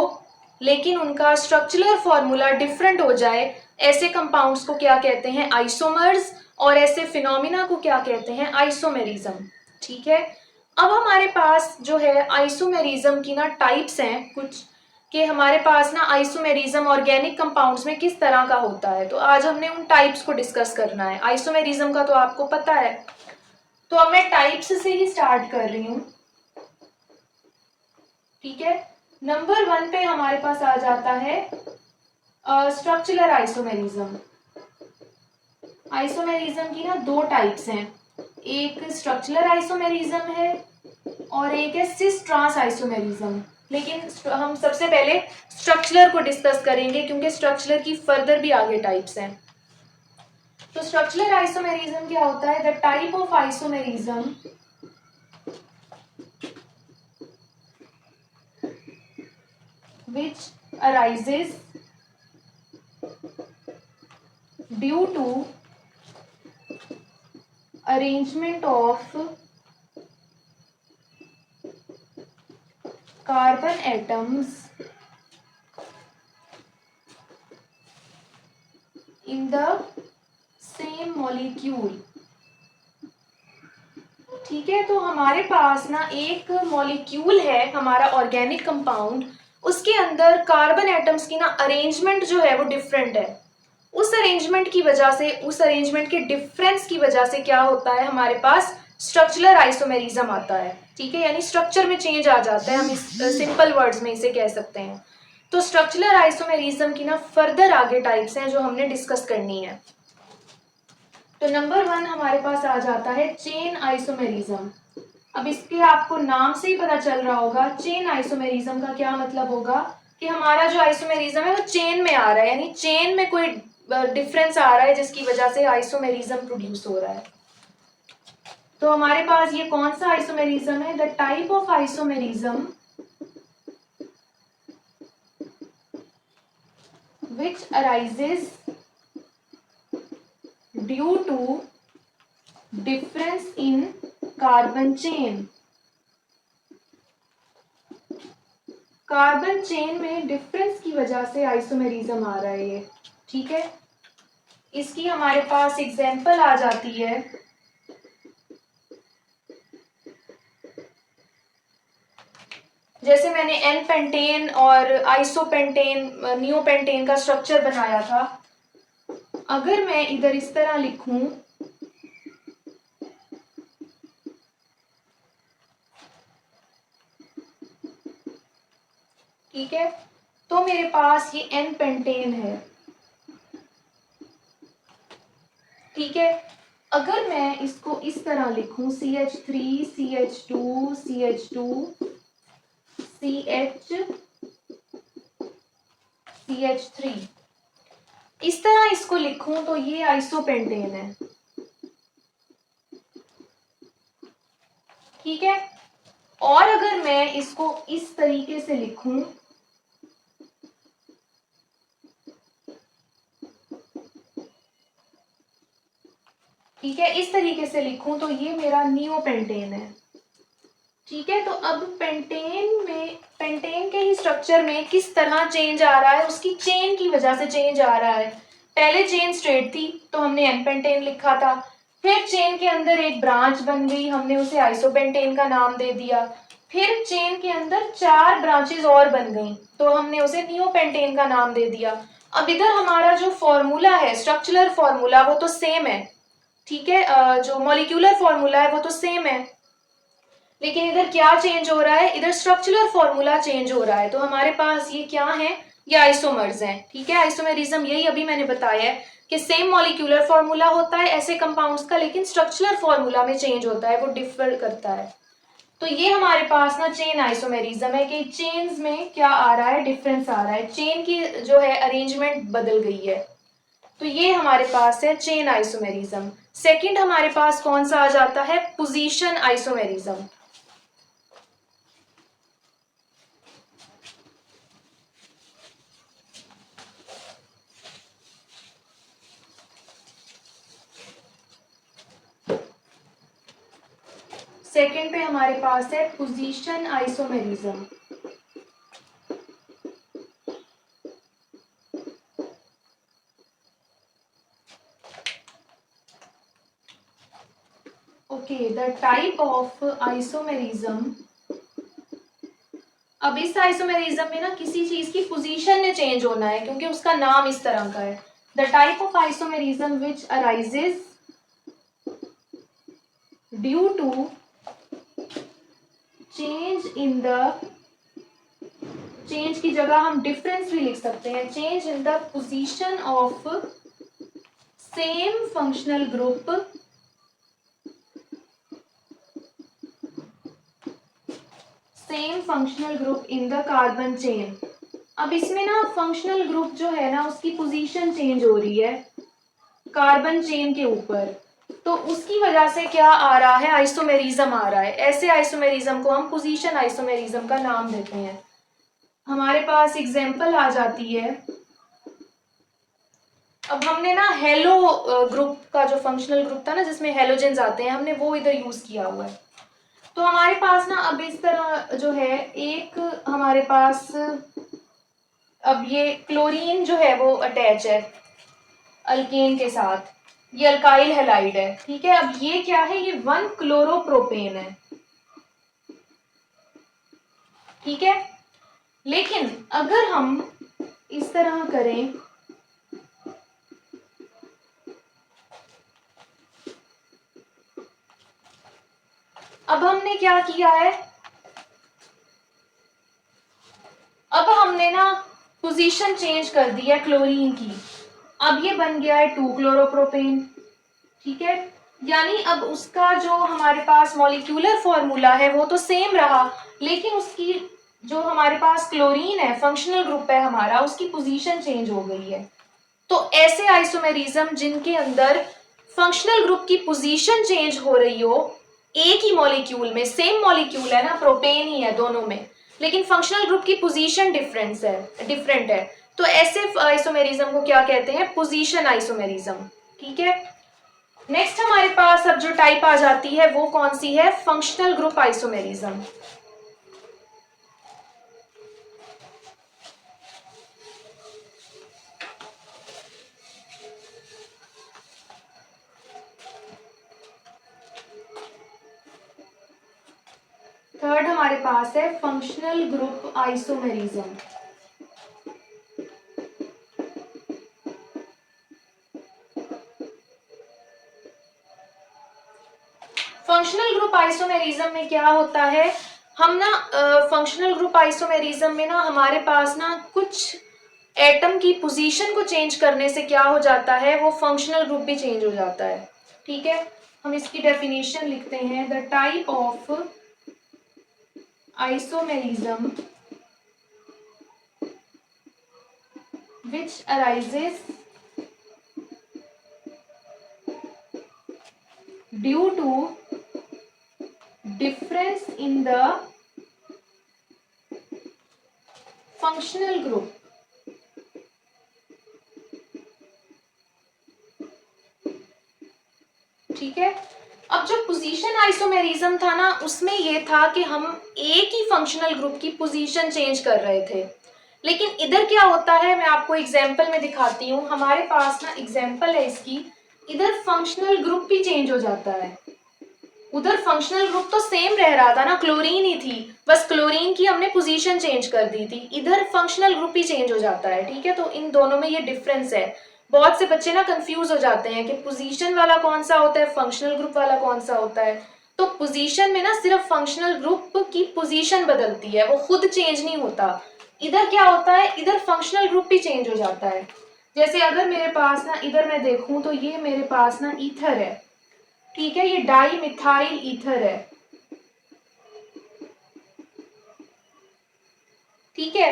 लेकिन उनका स्ट्रक्चरल फॉर्मूला डिफरेंट हो जाए, ऐसे कंपाउंड्स को क्या कहते हैं, आइसोमर्स। और ऐसे फिनोमिना को क्या कहते हैं, आइसोमेरिज्म, ठीक है। अब हमारे पास जो है आइसोमेरिज्म की ना टाइप्स हैं कुछ, कि हमारे पास ना आइसोमेरिज्म ऑर्गेनिक कंपाउंड्स में किस तरह का होता है। तो आज हमने उन टाइप्स को डिस्कस करना है। आइसोमेरिज्म का तो आपको पता है, तो अब मैं टाइप्स से ही स्टार्ट कर रही हूँ, ठीक है। नंबर 1 पे हमारे पास आ जाता है स्ट्रक्चरल आइसोमेरिज्म। आइसोमेरिज्म की ना दो टाइप्स हैं, एक स्ट्रक्चरल आइसोमेरिज्म है और एक है सिस ट्रांस आइसोमेरिज्म। लेकिन हम सबसे पहले स्ट्रक्चरल को डिस्कस करेंगे क्योंकि स्ट्रक्चरल की फर्दर भी आगे टाइप्स हैं। तो स्ट्रक्चरल आइसोमेरिज्म क्या होता है, the type of isomerism which arises due to arrangement of carbon atoms in the same molecule, ठीक है। तो हमारे पास ना एक मॉलिक्यूल है हमारा ऑर्गेनिक कंपाउंड, उसके अंदर कार्बन एटम्स की ना अरेंजमेंट जो है वो डिफरेंट है। उस अरेंजमेंट की वजह से, उस अरेंजमेंट के डिफरेंस की वजह से क्या होता है, हमारे पास स्ट्रक्चरल आइसोमेरिज्म आता है, ठीक है। यानी स्ट्रक्चर में चेंज आ जाता है, हम इस सिंपल वर्ड्स में इसे कह सकते हैं। तो स्ट्रक्चरल आइसोमेरिज्म की ना फर्दर आगे टाइप्स हैं जो हमने डिस्कस करनी है। तो नंबर 1 हमारे पास आ जाता है चेन आइसोमेरिज्म। अब इसके आपको नाम से ही पता चल रहा होगा चेन आइसोमेरिज्म का क्या मतलब होगा, कि हमारा जो आइसोमेरिज्म है वो चेन में आ रहा है, यानी चेन में कोई डिफरेंस आ रहा है जिसकी वजह से आइसोमेरिज्म प्रोड्यूस हो रहा है। तो हमारे पास ये कौन सा आइसोमेरिज्म है, the type of isomerism which arises due to difference in carbon chain। Carbon chain में डिफरेंस की वजह से आइसोमेरिज्म आ रहा है ये, ठीक है। इसकी हमारे पास एग्जांपल आ जाती है, जैसे मैंने एन पेंटेन और आइसोपेंटेन, नियोपेंटेन का स्ट्रक्चर बनाया था। अगर मैं इधर इस तरह लिखूं, ठीक है, तो मेरे पास ये एन पेंटेन है, ठीक है। अगर मैं इसको इस तरह लिखूं CH3 CH2 CH2 CH CH3, इस तरह इसको लिखूं तो ये आइसोपेंटेन है, ठीक है। और अगर मैं इसको इस तरीके से लिखूं, ठीक है, इस तरीके से लिखूं तो ये मेरा नियोपेंटेन है, ठीक है। तो अब पेंटेन में पेंटेन के ही स्ट्रक्चर में किस तरह चेंज आ रहा है, उसकी चेन की वजह से चेंज आ रहा है। पहले चेन स्ट्रेट थी तो हमने एन पेंटेन लिखा था, फिर चेन के अंदर एक ब्रांच बन गई, हमने उसे आइसोपेंटेन का नाम दे दिया। फिर चेन के अंदर 4 ब्रांचेस और बन गई तो हमने उसे नियोपेंटेन का नाम दे दिया। अब इधर हमारा जो फॉर्मूला है, स्ट्रक्चरल फॉर्मूला, वो तो सेम है, ठीक है, जो मॉलिक्यूलर फॉर्मूला है वो तो सेम है, लेकिन इधर क्या चेंज हो रहा है, इधर स्ट्रक्चरल फॉर्मूला चेंज हो रहा है। तो हमारे पास ये क्या है, ये आइसोमर्स हैं, ठीक है। आइसोमेरिज्म यही अभी मैंने बताया है कि सेम मॉलिक्यूलर फॉर्मूला होता है ऐसे कंपाउंड्स का, लेकिन स्ट्रक्चरल फॉर्मूला में चेंज होता है, वो डिफर करता है। तो ये हमारे पास ना चेन आइसोमेरिज्म है कि चेन्स में क्या आ रहा है, डिफरेंस आ रहा है, चेन की जो है अरेंजमेंट बदल गई है। तो ये हमारे पास है चेन आइसोमेरिज्म। सेकंड हमारे पास कौन सा आ जाता है, पोजीशन आइसोमेरिज्म। सेकंड पे हमारे पास है position isomerism. Okay, the type of isomerism. अब इस आइसोमेरिज्म में ना किसी चीज की पोजीशन ने चेंज होना है क्योंकि उसका नाम इस तरह का है। The type of isomerism which arises due to change in the, change की जगह हम डिफरेंस भी लिख सकते हैं, change in the position of same functional group in the carbon chain. अब इसमें ना फंक्शनल ग्रुप जो है ना उसकी पोजीशन चेंज हो रही है कार्बन चेन के ऊपर, तो उसकी वजह से क्या आ रहा है, आइसोमेरिज्म आ रहा है। ऐसे आइसोमेरिज्म को हम पोजीशन आइसोमेरिज्म का नाम देते हैं। हमारे पास एग्जांपल आ जाती है, अब हमने ना हेलो ग्रुप का जो फंक्शनल ग्रुप था ना जिसमें हेलोजेंस आते हैं, हमने वो इधर यूज किया हुआ है। तो हमारे पास ना अब इस तरह जो है एक हमारे पास, अब ये क्लोरीन जो है वो अटैच है अल्केन के साथ, ये अल्काइल हैलाइड है, ठीक है। अब ये क्या है, ये 1 क्लोरोप्रोपेन है, ठीक है। लेकिन अगर हम इस तरह करें, अब हमने क्या किया है, अब हमने ना पोजीशन चेंज कर दी है क्लोरीन की, अब ये बन गया है 2 क्लोरोप्रोपेन, ठीक है। यानी अब उसका जो हमारे पास मॉलिक्यूलर फॉर्मूला है वो तो सेम रहा, लेकिन उसकी जो हमारे पास क्लोरीन है, फंक्शनल ग्रुप है हमारा, उसकी पोजीशन चेंज हो गई है। तो ऐसे आइसोमेरिज्म जिनके अंदर फंक्शनल ग्रुप की पोजीशन चेंज हो रही हो, एक ही मॉलिक्यूल में, सेम मॉलिक्यूल है ना, प्रोपेन ही है दोनों में, लेकिन फंक्शनल ग्रुप की पोजीशन डिफरेंट है, तो ऐसे आइसोमेरिज्म को क्या कहते हैं, पोजीशन आइसोमेरिज्म, ठीक है। नेक्स्ट हमारे पास अब जो टाइप आ जाती है वो कौन सी है, फंक्शनल ग्रुप आइसोमेरिज्म। थर्ड हमारे पास है functional group isomerism. Functional group isomerism में क्या होता है, हम ना फंक्शनल ग्रुप आइसोमेरिज्म में ना हमारे पास ना कुछ एटम की पोजीशन को चेंज करने से क्या हो जाता है, वो फंक्शनल ग्रुप भी चेंज हो जाता है, ठीक है। हम इसकी डेफिनेशन लिखते हैं, the type of isomerism which arises due to difference in the functional group, ठीक है। अब जो पोजीशन आइसोमेरिज्म था ना, उसमें ये था कि हम एक ही फंक्शनल ग्रुप की पोजीशन चेंज कर रहे थे। लेकिन इधर क्या होता है, मैं आपको एग्जांपल में दिखाती हूँ। हमारे पास ना एग्जांपल है इसकी, इधर फंक्शनल ग्रुप भी चेंज हो जाता है। उधर फंक्शनल ग्रुप तो सेम रह रहा था ना, क्लोरीन ही थी, बस क्लोरीन की हमने पोजीशन चेंज कर दी थी। इधर फंक्शनल ग्रुप ही चेंज हो जाता है, ठीक है। तो इन दोनों में ये डिफरेंस है। बहुत से बच्चे ना कंफ्यूज हो जाते हैं कि पोजीशन वाला कौन सा होता है, फंक्शनल ग्रुप वाला कौन सा होता है। तो पोजीशन में ना सिर्फ फंक्शनल ग्रुप की पोजीशन बदलती है, वो खुद चेंज नहीं होता। इधर क्या होता है, इधर फंक्शनल ग्रुप भी चेंज हो जाता है। जैसे अगर मेरे पास ना इधर मैं देखूं तो ये मेरे पास ना ईथर है, ठीक है, ये डाई मिथाइल ईथर है, ठीक है।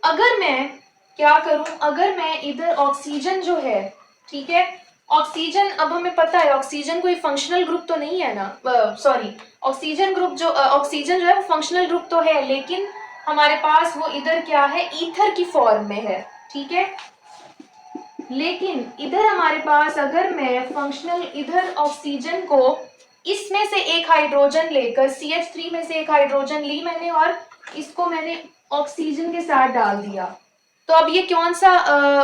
अगर मैं क्या करूं, अगर मैं इधर ऑक्सीजन जो है, ठीक है, ऑक्सीजन, अब हमें पता है ऑक्सीजन कोई फंक्शनल ग्रुप तो नहीं है ना, सॉरी, ऑक्सीजन ग्रुप जो ऑक्सीजन जो है वो फंक्शनल ग्रुप तो है, लेकिन हमारे पास वो इधर क्या है, ईथर की फॉर्म में है, ठीक है। लेकिन इधर हमारे पास अगर मैं फंक्शनल इधर ऑक्सीजन को इसमें से एक हाइड्रोजन लेकर CH3 में से एक हाइड्रोजन ली मैंने और इसको मैंने ऑक्सीजन के साथ डाल दिया, तो अब ये कौन सा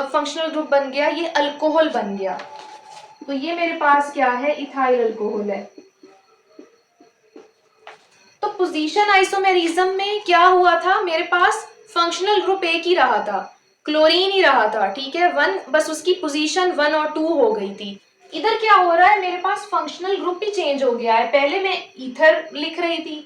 फंक्शनल ग्रुप बन गया, ये अल्कोहल बन गया। तो ये मेरे पास क्या है, इथाइल अल्कोहल है। तो पोजीशन आइसोमेरिज्म में क्या हुआ था, मेरे पास फंक्शनल ग्रुप एक ही रहा था, क्लोरीन ही रहा था, ठीक है, वन, बस उसकी पोजीशन 1 और 2 हो गई थी। इधर क्या हो रहा है, मेरे पास फंक्शनल ग्रुप ही चेंज हो गया है। पहले मैं ईथर लिख रही थी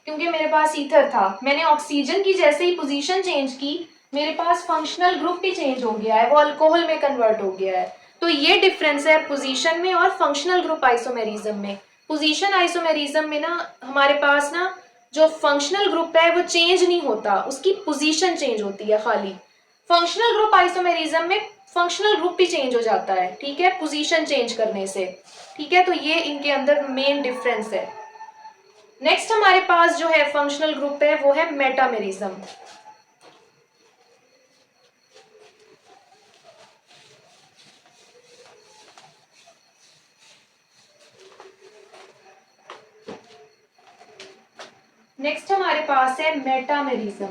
क्योंकि मेरे पास ईथर था, मैंने ऑक्सीजन की जैसे ही पोजीशन चेंज की, मेरे पास फंक्शनल ग्रुप भी चेंज हो गया है, वो अल्कोहल में कन्वर्ट हो गया है। तो ये डिफरेंस है पोजीशन में और फंक्शनल ग्रुप आइसोमेरिज्म में। पोजीशन आइसोमेरिज्म में ना हमारे पास ना जो फंक्शनल ग्रुप है वो चेंज नहीं होता, उसकी पोजीशन चेंज होती है खाली। फंक्शनल ग्रुप आइसोमेरिज्म में फंक्शनल ग्रुप भी चेंज हो जाता है, ठीक है, पोजीशन चेंज करने से, ठीक है। तो ये इनके अंदर मेन डिफरेंस है। नेक्स्ट हमारे पास जो है फंक्शनल ग्रुप है वो है मेटामेरिज्म। नेक्स्ट हमारे पास है मेटामेरिज्म।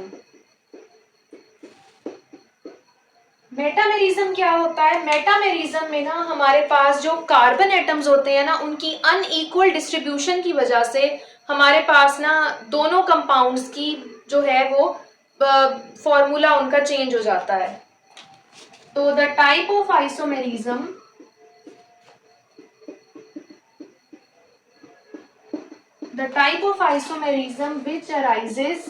मेटामेरिज्म क्या होता है, मेटामेरिज्म में ना हमारे पास जो कार्बन एटम्स होते हैं ना, उनकी अनइक्वल डिस्ट्रीब्यूशन की वजह से हमारे पास ना दोनों कंपाउंड्स की जो है वो फॉर्मूला उनका चेंज हो जाता है। तो the type of isomerism, the type of isomerism which arises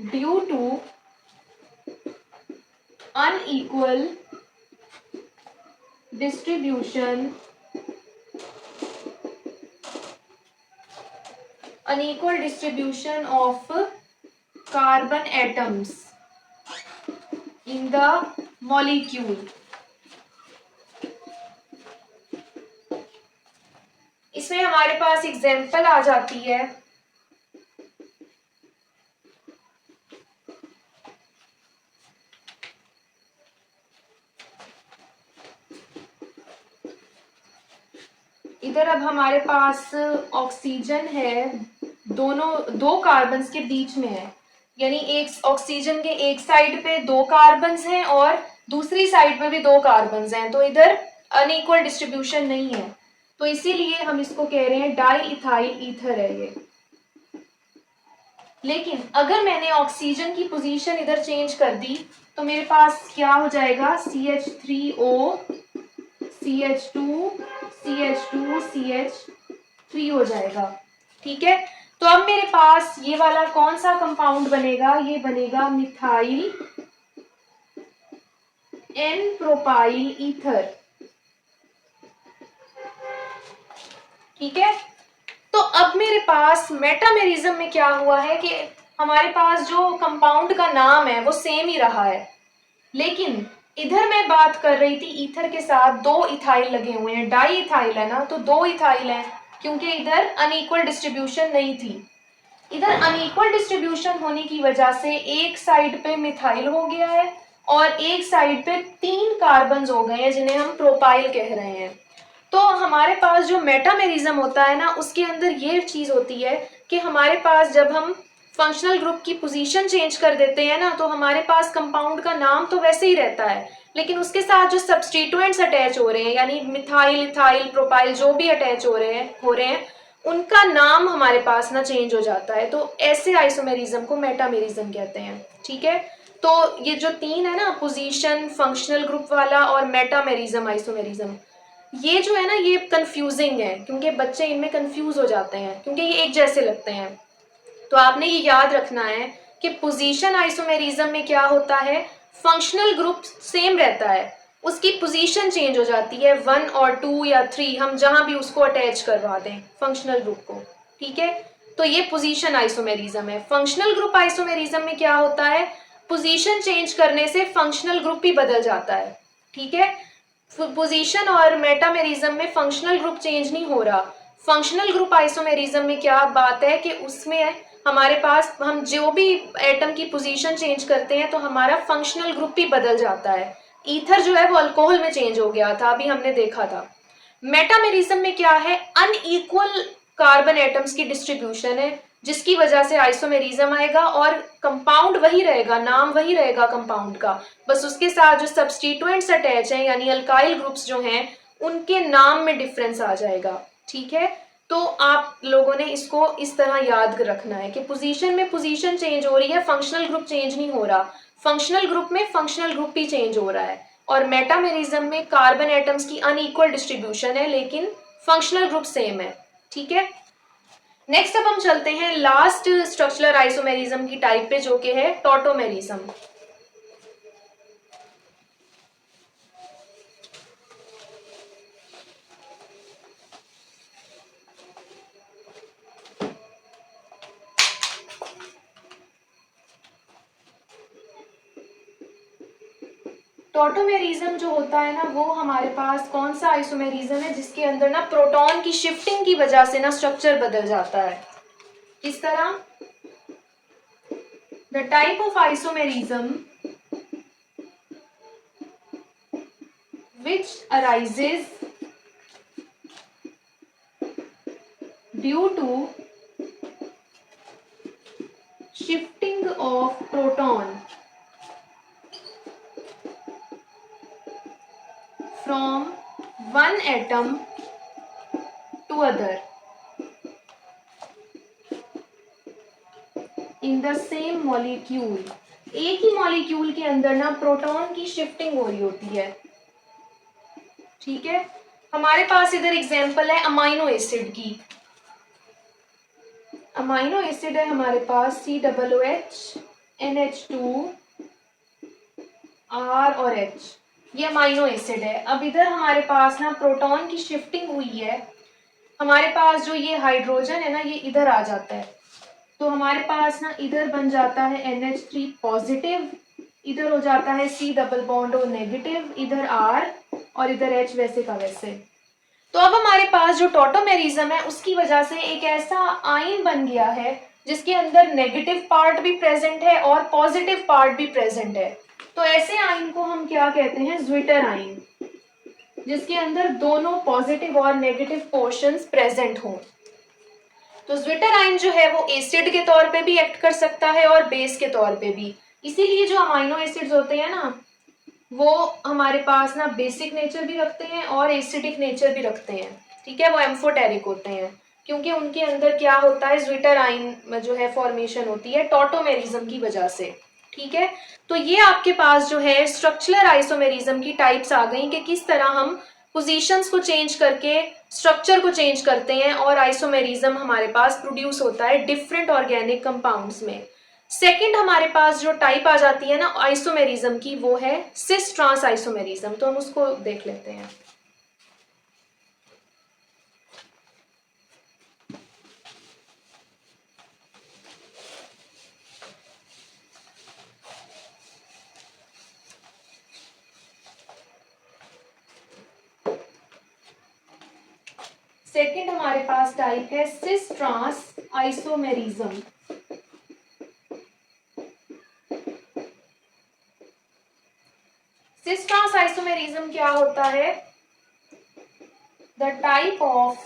due to unequal distribution of carbon atoms in the molecule। इसमें हमारे पास एग्जाम्पल आ जाती है, इधर अब हमारे पास ऑक्सीजन है, दोनों दो कार्बन्स के बीच में है, यानी एक ऑक्सीजन के एक साइड पे दो कार्बन्स हैं और दूसरी साइड पे भी दो कार्बन्स हैं, तो इधर अनइक्वल डिस्ट्रीब्यूशन नहीं है, तो इसीलिए हम इसको कह रहे हैं डाई इथाइल ईथर है ये। लेकिन अगर मैंने ऑक्सीजन की पोजीशन इधर चेंज कर दी तो मेरे पास क्या हो जाएगा, CH3O CH2 CH2 CH3 हो जाएगा, ठीक है। तो अब मेरे पास ये वाला कौन सा कंपाउंड बनेगा, ये बनेगा मिथाइल एन प्रोपाइल ईथर, ठीक है। तो अब मेरे पास मेटामेरिज्म में क्या हुआ है कि हमारे पास जो कंपाउंड का नाम है वो सेम ही रहा है, लेकिन इधर मैं बात कर रही थी ईथर के साथ दो इथाइल लगे हुए हैं, डाई इथाइल है ना, तो दो इथाइल है क्योंकि इधर अनइक्वल डिस्ट्रीब्यूशन नहीं थी। इधर अनइक्वल डिस्ट्रीब्यूशन होने की वजह से एक साइड पे मिथाइल हो गया है और एक साइड पे तीन कार्बन्स हो गए हैं जिन्हें हम प्रोपाइल कह रहे हैं। तो हमारे पास जो मेटामेरिज्म होता है ना, उसके अंदर ये चीज होती है कि हमारे पास जब हम फंक्शनल ग्रुप की पोजीशन चेंज कर देते हैं ना, तो हमारे पास कंपाउंड का नाम तो वैसे ही रहता है, लेकिन उसके साथ जो सब्सटीट्यूएंट्स अटैच हो रहे हैं, यानी मिथाइल, इथाइल, प्रोपाइल जो भी अटैच हो रहे हैं उनका नाम हमारे पास ना चेंज हो जाता है। तो ऐसे आइसोमेरिज्म को मेटामेरिज्म कहते हैं। ठीक है, तो ये जो तीन है ना, पोजीशन, फंक्शनल ग्रुप वाला और मेटामेरिज्म आइसोमेरिज्म, ये जो है ना ये कंफ्यूजिंग है, क्योंकि बच्चे इनमें कंफ्यूज हो जाते हैं क्योंकि ये एक जैसे लगते हैं। तो आपने ये याद रखना है कि पोजीशन आइसोमेरिज्म में क्या होता है, फंक्शनल ग्रुप सेम रहता है, उसकी पोजीशन चेंज हो जाती है, 1 और 2 या 3 हम जहां भी उसको अटैच करवा दें फंक्शनल ग्रुप को। ठीक है, तो ये पोजीशन आइसोमेरिज्म है। फंक्शनल ग्रुप आइसोमेरिज्म में क्या होता है, पोजीशन चेंज करने से फंक्शनल ग्रुप भी बदल जाता है। ठीक है, पोजीशन और मेटामेरिज्म में फंक्शनल ग्रुप चेंज नहीं हो रहा। फंक्शनल ग्रुप आइसोमेरिज्म में क्या बात है कि उसमें हमारे पास हम जो भी एटम की पोजीशन चेंज करते हैं तो हमारा फंक्शनल ग्रुप भी बदल जाता है। ईथर जो है वो अल्कोहल में चेंज हो गया था, अभी हमने देखा था। मेटामेरिज्म में क्या है, अनइक्वल कार्बन एटम्स की डिस्ट्रीब्यूशन है, जिसकी वजह से आइसोमेरिज्म आएगा, और कंपाउंड वही रहेगा, नाम वही रहेगा कंपाउंड का, बस उसके साथ जो सब्सटीट्यूएंट्स अटैच हैं यानी अल्काइल ग्रुप्स जो हैं उनके नाम में डिफरेंस आ जाएगा। ठीक है, तो आप लोगों ने इसको इस तरह याद रखना है कि पोजीशन में पोजीशन चेंज हो रही है, फंक्शनल ग्रुप चेंज नहीं हो रहा। फंक्शनल ग्रुप में फंक्शनल ग्रुप भी चेंज हो रहा है, और मेटामेरिज्म में कार्बन एटम्स की अनइक्वल डिस्ट्रीब्यूशन है लेकिन फंक्शनल ग्रुप सेम है। ठीक है, नेक्स्ट अब हम चलते हैं लास्ट स्ट्रक्चरल आइसोमेरिज्म की टाइप पे, जो कि है टॉटोमेरिज्म। टॉटोमेरिज्म जो होता है ना, वो हमारे पास कौन सा आइसोमेरिज्म है जिसके अंदर ना प्रोटॉन की शिफ्टिंग की वजह से ना स्ट्रक्चर बदल जाता है। किस तरह, the type of isomerism which arises due to shifting of proton from one atom to other in the same molecule। एक ही मॉलिक्यूल के अंदर ना प्रोटॉन की शिफ्टिंग हो रही होती है। ठीक है, हमारे पास इधर एग्जांपल है अमाइनो एसिड की। अमाइनो एसिड है हमारे पास COOH NH2 R और H, ये अमाइनो एसिड है। अब इधर हमारे पास ना प्रोटॉन की शिफ्टिंग हुई है, हमारे पास जो ये हाइड्रोजन है ना ये इधर आ जाता है, तो हमारे पास ना इधर बन जाता है NH3 पॉजिटिव, इधर हो जाता है C double bond O negative, इधर R और इधर H वैसे का वैसे। तो अब हमारे पास जो टॉटोमेरिज्म है उसकी वजह से एक ऐसा आयन बन गया है जिसके अंदर नेगेटिव पार्ट भी प्रेजेंट है और पॉजिटिव पार्ट भी प्रेजेंट है। तो ऐसे आयन को हम क्या कहते हैं, ज्विटर आयन, जिसके अंदर दोनों पॉजिटिव और नेगेटिव पोर्शंस प्रेजेंट हों। तो ज्विटर आयन जो है वो एसिड के तौर पे भी एक्ट कर सकता है और बेस के तौर पे भी। इसीलिए जो अमाइनो एसिड्स होते हैं ना वो हमारे पास ना बेसिक नेचर भी रखते हैं और एसिडिक नेचर भी रखते हैं। ठीक है, वो एम्फोटेरिक होते हैं क्योंकि उनके अंदर क्या होता है, ज्विटर आयन में जो है फॉर्मेशन होती है टॉटोमेरिज्म की वजह से। ठीक है, तो ये आपके पास जो है स्ट्रक्चरल आइसोमेरिज्म की टाइप्स आ गई कि किस तरह हम पोजीशंस को चेंज करके स्ट्रक्चर को चेंज करते हैं और आइसोमेरिज्म हमारे पास प्रोड्यूस होता है डिफरेंट ऑर्गेनिक कंपाउंड्स में। सेकंड हमारे पास जो टाइप आ जाती है ना आइसोमेरिज्म की, वो है सिस ट्रांस आइसोमेरिज्म। तो हम उसको देख लेते हैं। सेकंड हमारे पास टाइप है cis trans isomerism. Cis trans isomerism क्या होता है, the type of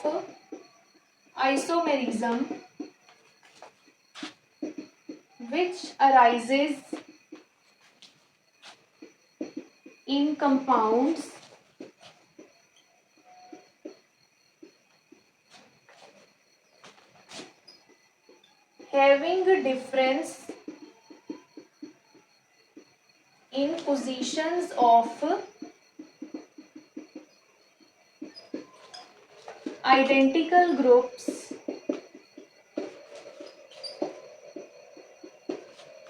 isomerism which arises in compounds having a difference in positions of identical groups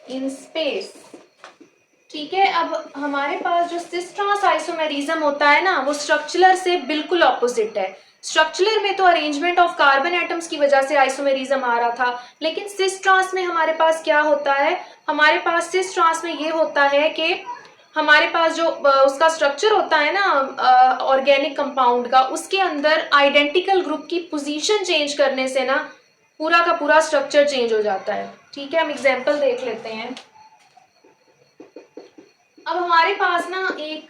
in space। ठीक है, अब हमारे पास जो सिस ट्रांस आइसोमेरिज्म होता है ना, वो स्ट्रक्चरल से बिल्कुल ऑपोजिट है। स्ट्रक्चरल में तो अरेंजमेंट ऑफ कार्बन एटम्स की वजह से आइसोमेरिज्म आ रहा था, लेकिन सिस ट्रांस में हमारे पास क्या होता है, हमारे पास सिस ट्रांस में ये होता है कि हमारे पास जो उसका स्ट्रक्चर होता है ना ऑर्गेनिक कंपाउंड का, उसके अंदर आइडेंटिकल ग्रुप की पोजीशन चेंज करने से ना पूरा का पूरा स्ट्रक्चर चेंज हो जाता है। ठीक है, हम एग्जांपल देख लेते हैं। अब हमारे पास ना एक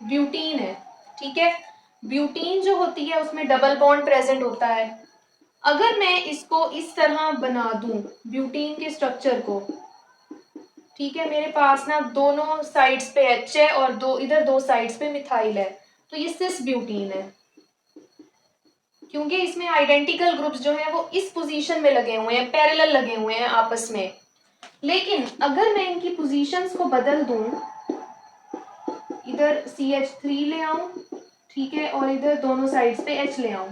ब्यूटीन है। ठीक है, ब्यूटीन जो होती है उसमें डबल बॉन्ड प्रेजेंट होता है। अगर मैं इसको इस तरह बना दूं ब्यूटीन के स्ट्रक्चर को, ठीक है, मेरे पास ना दोनों साइड्स पे एच है और दो साइड्स पे मिथाइल है, तो ये सिस ब्यूटीन है, क्योंकि इसमें आइडेंटिकल ग्रुप्स जो है वो इस पोजीशन में लगे हुए हैं, पैरेलल लगे हुए हैं आपस में। लेकिन अगर मैं इनकी पोजीशंस को बदल दूं, इधर CH3 ले आऊं, ठीक है, और इधर दोनों साइड्स पे H ले आऊं,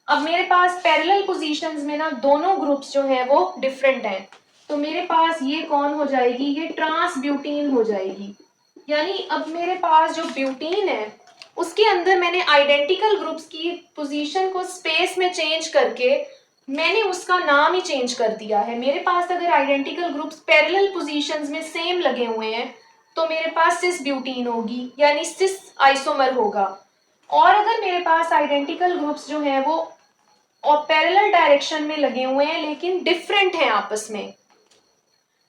अब मेरे पास पैरेलल पोजीशंस में ना दोनों ग्रुप्स जो है वो डिफरेंट हैं, तो मेरे पास ये कौन हो जाएगी, ये ट्रांस ब्यूटीन हो जाएगी। यानी अब मेरे पास जो ब्यूटीन है उसके अंदर मैंने आइडेंटिकल ग्रुप्स की पोजीशन को स्पेस में चेंज करके मैंने उसका नाम ही चेंज कर दिया है। मेरे पास अगर आइडेंटिकल ग्रुप्स पैरेलल पोजीशंस में सेम लगे हुए हैं तो मेरे पास सिस ब्यूटीन होगी, यानी सिस आइसोमर होगा। और अगर मेरे पास आइडेंटिकल ग्रुप्स जो है वो और पैरेलल डायरेक्शन में लगे हुए हैं लेकिन डिफरेंट हैं आपस में,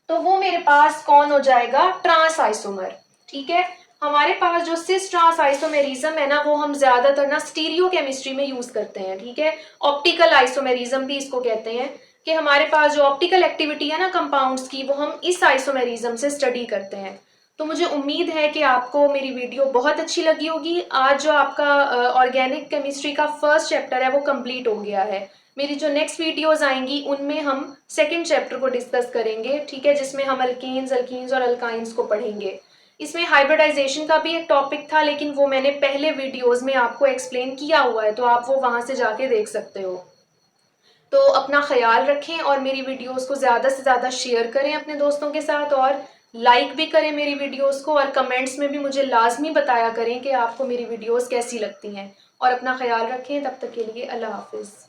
तो वो मेरे पास कौन हो जाएगा, ट्रांस आइसोमर। ठीक है, हमारे पास जो सिस ट्रांस आइसोमेरिज्म है ना, वो हम ज्यादातर ना स्टीरियो केमिस्ट्री में यूज करते हैं। ठीक है, ऑप्टिकल आइसोमेरिज्म भी इसको कहते हैं, कि हमारे पास जो ऑप्टिकल एक्टिविटी है ना कंपाउंड्स की, वो हम इस आइसोमेरिज्म से स्टडी करते हैं। तो मुझे उम्मीद है कि आपको मेरी वीडियो बहुत अच्छी लगी होगी। आज जो आपका ऑर्गेनिक केमिस्ट्री का फर्स्ट चैप्टर है वो कंप्लीट हो गया है। मेरी जो नेक्स्ट वीडियोस आएंगी उनमें हम सेकंड चैप्टर को डिस्कस करेंगे, ठीक है, जिसमें हम अल्केन्स, अल्कीन्स और अल्काइंस को पढ़ेंगे। इसमें हाइब्रिडाइजेशन का भी एक टॉपिक था, लेकिन वो मैंने पहले वीडियोस में आपको एक्सप्लेन किया हुआ है, तो आप वो वहां से जाके देख सकते हो। तो अपना ख्याल रखें और मेरी वीडियोस को ज़्यादा से ज़्यादा शेयर करें अपने दोस्तों के साथ, और लाइक भी करें मेरी वीडियोस को, और कमेंट्स में भी मुझे लाजमी बताया करें कि आपको मेरी वीडियोस कैसी लगती हैं। और अपना ख्याल रखें, तब तक के लिए अल्लाह हाफिज़।